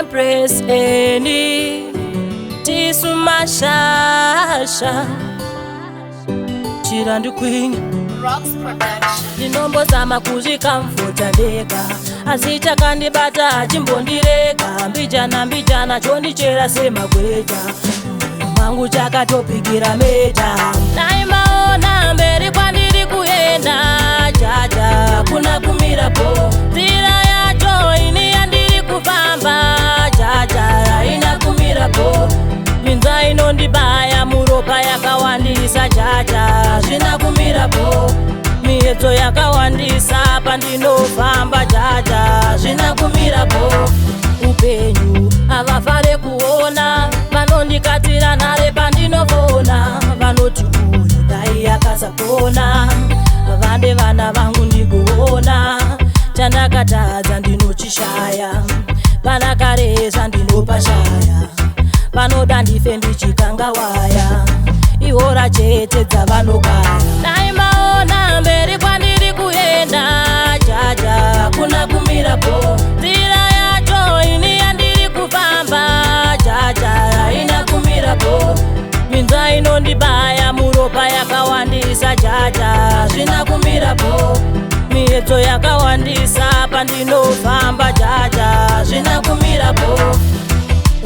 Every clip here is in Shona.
Empress Eni Tisumashasha Chirandu Queen Rocks Production. Ndinombozama kuzvikamfuta ndega asi chakandibata chimbondirega mbijana chondichera semagweta mwangu chakatopikira meta naimaona mberi kwandiri kuenda jaja kuna kumirapo nzira yacho ini yandiri kufamba jaja ina kumirapo minza inondibaya muropa yakawandisa jaja zvina kumirapo miedzo yakawandisa pandinofamba jaja zvina kumirapo upenyu avafare kuona vanondikatira nhare pandinofona vanoti uyu dai yakasakona vande vana vangu ndikuona chandakatadza ndinochishaya vanakareza ndinopashaya vanoda ndife ndichikangawaya ihora chete dzavanogaya naimaona mberi kwandiri kuenda jaja kuna kumirapo nzira yacho ini yandiri kufamba jaja ina kumirapo minza inondibaya muropa yakawandisa jaja zvina kumirapo miedzo yakawandisa pandinofamba jaja zvina kumirapo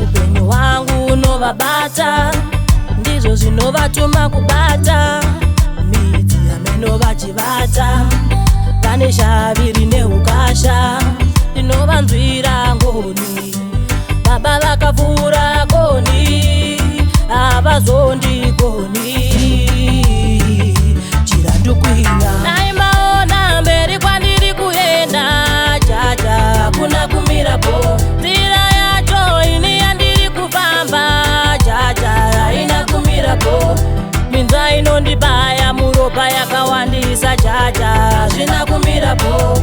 upenyu hwangu unovabata ndizvo zvinovatuma kubata midzi yamenovachivata vane shaviri neukasha ndinovanzwira ngoni baba vakapfuura koni havazondigoni chirandukwinya naimaona mberi kwandiri kuenda jaja kuna kumirapo nzira yacho ini yandiri kufamba jaja ina kumirapo minza inondibaya muropa yakawandisa jaja zvina kumirapo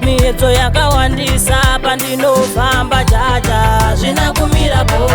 miedzo yakawandisa pandinofamba jaja zvina kumirapo